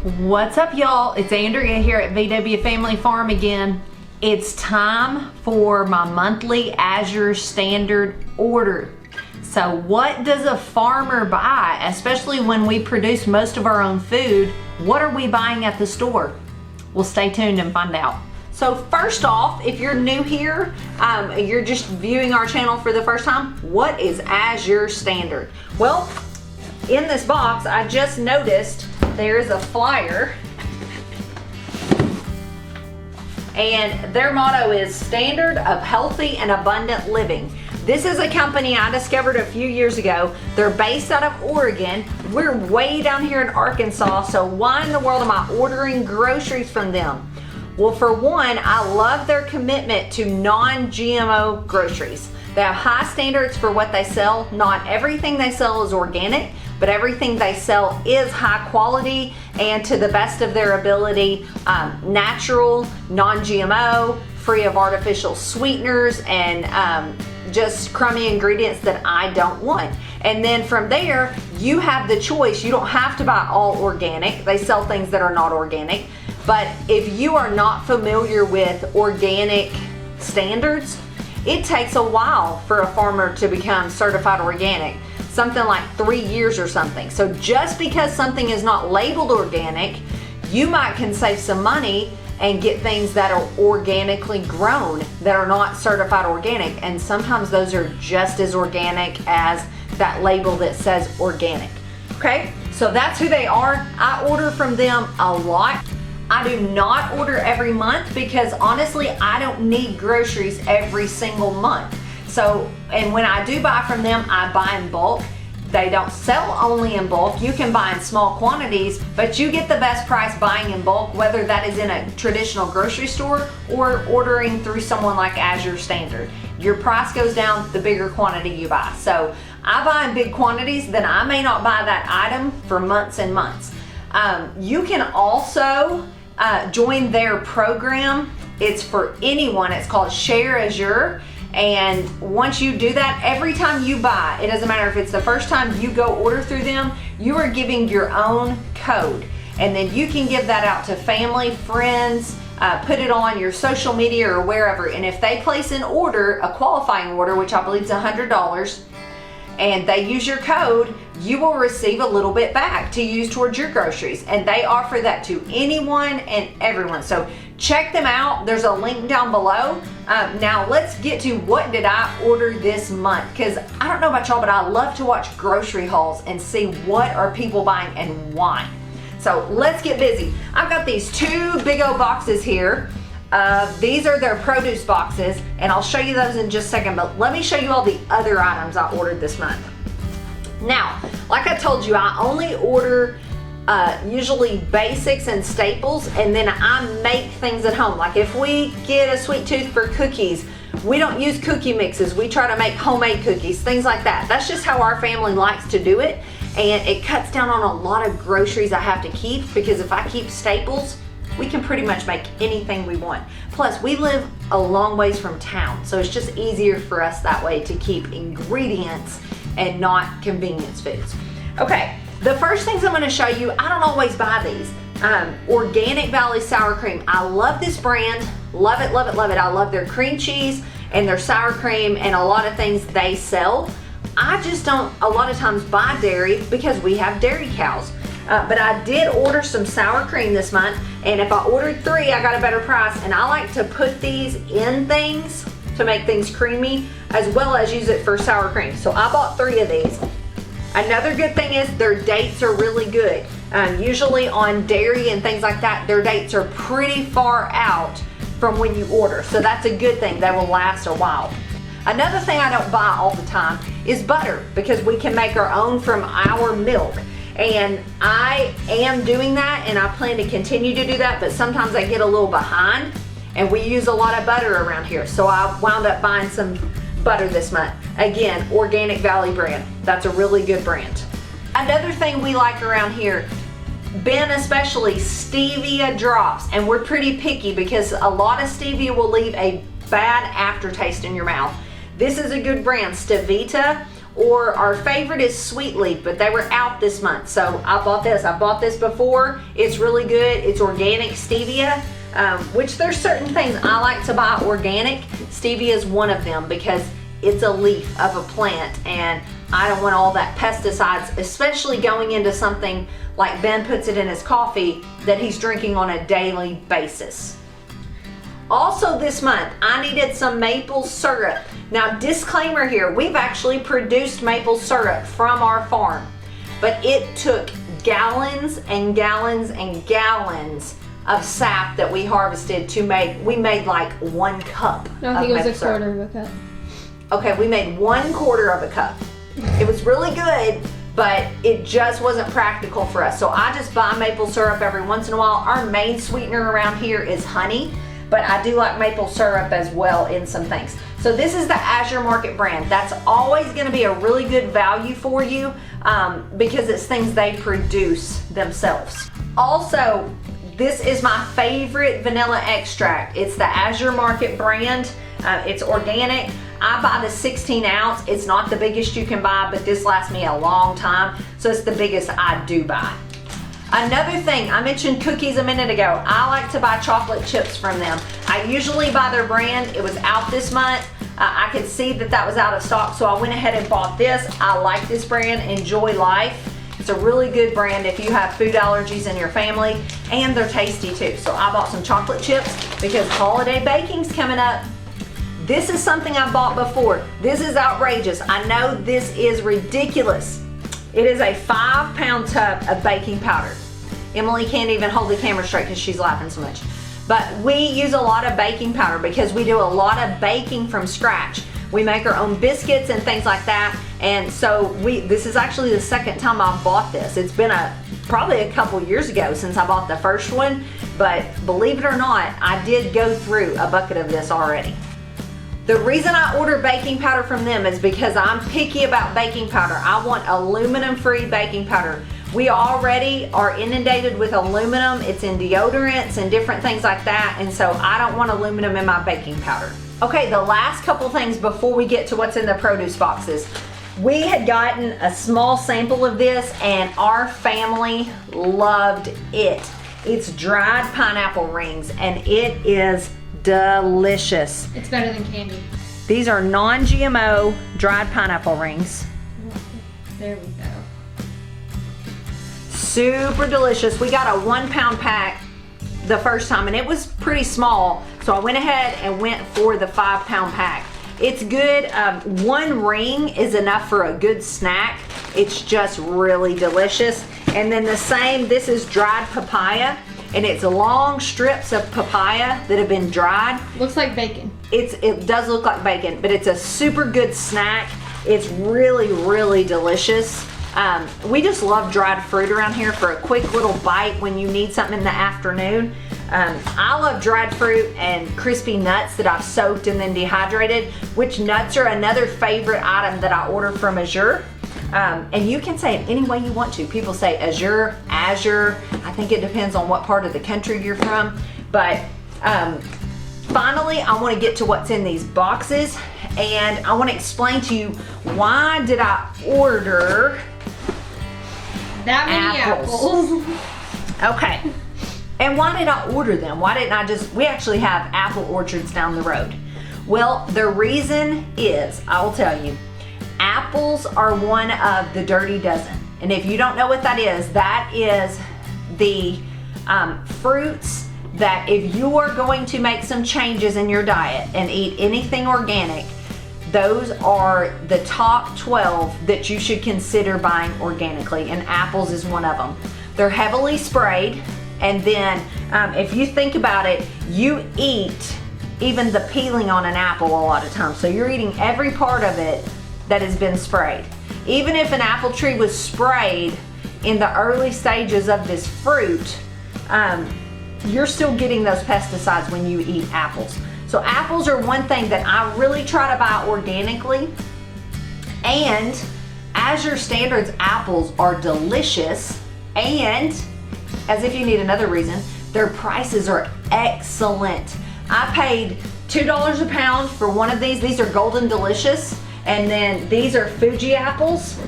What's up, y'all? It's Andrea here at VW Family Farm again. It's time for my monthly Azure Standard order. So what does a farmer buy, especially when we produce most of our own food? What are we buying at the store? Well, stay tuned and find out. So first off, if you're new here, you're just viewing our channel for the first time, what is Azure Standard? Well, in this box, I just noticed there's a flyer, and their motto is Standard of Healthy and Abundant Living. This is a company I discovered a few years ago. They're based out of Oregon. We're way down here in Arkansas, so why in the world am I ordering groceries from them? Well, for one, I love their commitment to non-GMO groceries. They have high standards for what they sell. Not everything they sell is organic, but everything they sell is high quality and to the best of their ability, natural, non-GMO, free of artificial sweeteners and just crummy ingredients that I don't want. And then from there, you have the choice. You don't have to buy all organic. They sell things that are not organic. But if you are not familiar with organic standards, it takes a while for a farmer to become certified organic. Something like 3 years or something. So just because something is not labeled organic, you can save some money and get things that are organically grown that are not certified organic. And sometimes those are just as organic as that label that says organic. Okay, so that's who they are. I order from them a lot. I do not order every month because honestly, I don't need groceries every single month. So, and when I do buy from them, I buy in bulk. They don't sell only in bulk. You can buy in small quantities, but you get the best price buying in bulk, whether that is in a traditional grocery store or ordering through someone like Azure Standard. Your price goes down the bigger quantity you buy. So I buy in big quantities, then I may not buy that item for months and months. You can also join their program. It's for anyone. It's called Share Azure. And once you do that, every time you buy, it doesn't matter if it's the first time you go order through them, you are giving your own code. And then you can give that out to family, friends, put it on your social media or wherever. And if they place an order, a qualifying order, which I believe is $100, and they use your code, you will receive a little bit back to use towards your groceries. And they offer that to anyone and everyone. So check them out. There's a link down below. Now let's get to what did I order this month, because I don't know about y'all, but I love to watch grocery hauls and see what are people buying and why. So let's get busy. I've got these two big old boxes here. These are their produce boxes, and I'll show you those in just a second, but let me show you all the other items I ordered this month. Now, like I told you, I only order usually basics and staples, and then I make things at home. Like if we get a sweet tooth for cookies, we don't use cookie mixes. We try to make homemade cookies, things like that. That's just how our family likes to do it, and it cuts down on a lot of groceries I have to keep, because if I keep staples, we can pretty much make anything we want. Plus, we live a long ways from town, so it's just easier for us that way to keep ingredients and not convenience foods. Okay, the first things I'm gonna show you, I don't always buy these. Organic Valley Sour Cream. I love this brand, love it, love it, love it. I love their cream cheese and their sour cream and a lot of things they sell. I just don't a lot of times buy dairy because we have dairy cows. But I did order some sour cream this month, and if I ordered 3, I got a better price, and I like to put these in things to make things creamy, as well as use it for sour cream. So I bought 3 of these. Another good thing is their dates are really good. Usually on dairy and things like that, their dates are pretty far out from when you order, so that's a good thing. They will last a while. Another thing I don't buy all the time is butter, because we can make our own from our milk. And I am doing that, and I plan to continue to do that, but sometimes I get a little behind, and we use a lot of butter around here. So I wound up buying some butter this month. Again, Organic Valley brand. That's a really good brand. Another thing we like around here, Ben especially, stevia drops. And we're pretty picky because a lot of stevia will leave a bad aftertaste in your mouth. This is a good brand, Stevita or our favorite is Sweet Leaf, but they were out this month. So I bought this. I bought this before. It's really good. It's organic stevia, which there's certain things I like to buy organic. Stevia is one of them because it's a leaf of a plant, and I don't want all that pesticides, especially going into something like Ben puts it in his coffee that he's drinking on a daily basis. Also this month, I needed some maple syrup. Now, disclaimer here, we've actually produced maple syrup from our farm, but it took gallons and gallons and gallons of sap that we harvested to make. We made like 1 cup. No, I think it was a quarter of a cup. Okay, we made 1/4 of a cup. It was really good, but it just wasn't practical for us. So I just buy maple syrup every once in a while. Our main sweetener around here is honey, but I do like maple syrup as well in some things. So this is the Azure Market brand. That's always gonna be a really good value for you because it's things they produce themselves. Also, this is my favorite vanilla extract. It's the Azure Market brand. It's organic. I buy the 16 ounce. It's not the biggest you can buy, but this lasts me a long time. So it's the biggest I do buy. Another thing, I mentioned cookies a minute ago. I like to buy chocolate chips from them. I usually buy their brand. It was out this month. I could see that was out of stock, so I went ahead and bought this. I like this brand, Enjoy Life. It's a really good brand if you have food allergies in your family, and they're tasty too. So I bought some chocolate chips because holiday baking's coming up. This is something I bought before. This is outrageous. I know this is ridiculous. It is a 5-pound tub of baking powder. Emily can't even hold the camera straight because she's laughing so much. But we use a lot of baking powder because we do a lot of baking from scratch. We make our own biscuits and things like that. And so this is actually the second time I bought this. It's been probably a couple years ago since I bought the first one, but believe it or not, I did go through a bucket of this already. The reason I order baking powder from them is because I'm picky about baking powder. I want aluminum-free baking powder. We already are inundated with aluminum. It's in deodorants and different things like that, and so I don't want aluminum in my baking powder. Okay, the last couple things before we get to what's in the produce boxes. We had gotten a small sample of this and our family loved it. It's dried pineapple rings and it is delicious. It's better than candy. These are non-GMO dried pineapple rings. There we go. Super delicious. We got a 1-pound pack the first time and it was pretty small, so I went ahead and went for the 5-pound pack. It's good. 1 ring is enough for a good snack. It's just really delicious. And then the same, this is dried papaya, and it's long strips of papaya that have been dried. Looks like bacon. It does look like bacon, but it's a super good snack. It's really, really delicious. We just love dried fruit around here for a quick little bite when you need something in the afternoon. I love dried fruit and crispy nuts that I've soaked and then dehydrated, which nuts are another favorite item that I order from Azure. And you can say it any way you want to. People say Azure, Azure. I think it depends on what part of the country you're from. But finally, I want to get to what's in these boxes, and I want to explain to you why did I order that many apples. Okay. And why did I order them? Why didn't I we actually have apple orchards down the road. Well, the reason is, I will tell you, apples are one of the dirty dozen. And if you don't know what that is the fruits that if you are going to make some changes in your diet and eat anything organic, those are the top 12 that you should consider buying organically, and apples is one of them. They're heavily sprayed, and then if you think about it, you eat even the peeling on an apple a lot of times. So you're eating every part of it that has been sprayed. Even if an apple tree was sprayed in the early stages of this fruit, you're still getting those pesticides when you eat apples. So apples are one thing that I really try to buy organically, and Azure Standard's apples are delicious, and as if you need another reason, their prices are excellent. I paid $2 a pound for one of these. These are Golden Delicious, And then these are Fuji apples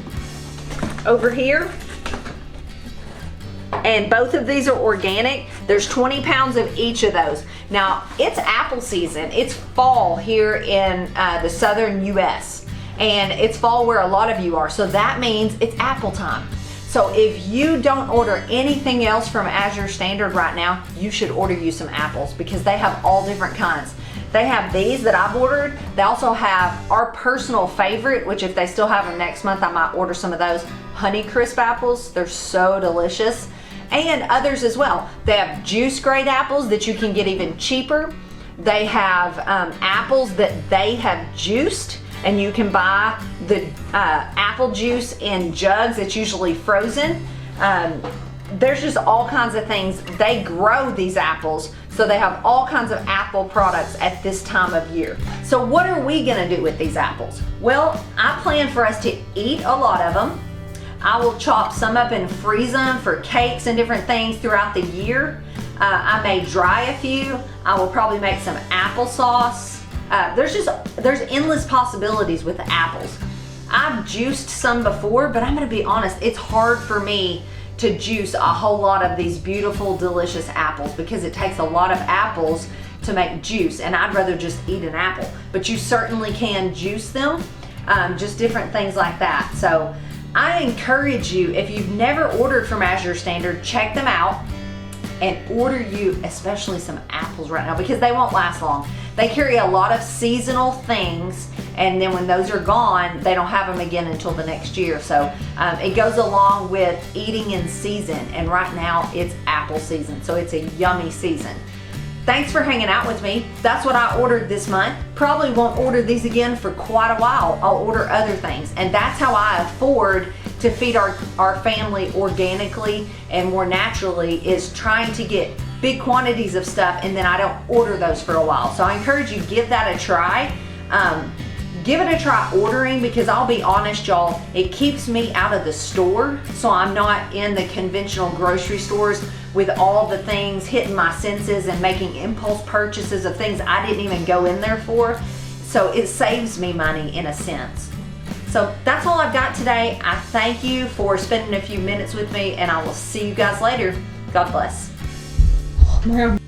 over here. And both of these are organic. There's 20 pounds of each of those. Now, it's apple season. It's fall here in the southern US. And it's fall where a lot of you are. So that means it's apple time. So if you don't order anything else from Azure Standard right now, you should order you some apples because they have all different kinds. They have these that I've ordered. They also have our personal favorite, which if they still have them next month, I might order some of those Honeycrisp apples. They're so delicious. And others as well. They have juice grade apples that you can get even cheaper. They have apples that they have juiced, and you can buy the apple juice in jugs. It's usually frozen. There's just all kinds of things. They grow these apples, so they have all kinds of apple products at this time of year. So what are we gonna do with these apples? Well, I plan for us to eat a lot of them. I will chop some up and freeze them for cakes and different things throughout the year. I may dry a few. I will probably make some applesauce. There's endless possibilities with the apples. I've juiced some before, but I'm gonna be honest, it's hard for me to juice a whole lot of these beautiful, delicious apples because it takes a lot of apples to make juice, and I'd rather just eat an apple. But you certainly can juice them, just different things like that. So I encourage you, if you've never ordered from Azure Standard, check them out and order you especially some apples right now because they won't last long. They carry a lot of seasonal things, and then when those are gone, they don't have them again until the next year. So it goes along with eating in season, and right now it's apple season, so it's a yummy season. Thanks for hanging out with me. That's what I ordered this month. Probably won't order these again for quite a while. I'll order other things, and that's how I afford to feed our family organically and more naturally, is trying to get big quantities of stuff, and then I don't order those for a while. So I encourage you, give that a try. Give it a try ordering, because I'll be honest, y'all, it keeps me out of the store, so I'm not in the conventional grocery stores with all the things hitting my senses and making impulse purchases of things I didn't even go in there for. So it saves me money in a sense. So that's all I've got today. I thank you for spending a few minutes with me, and I will see you guys later. God bless. Man.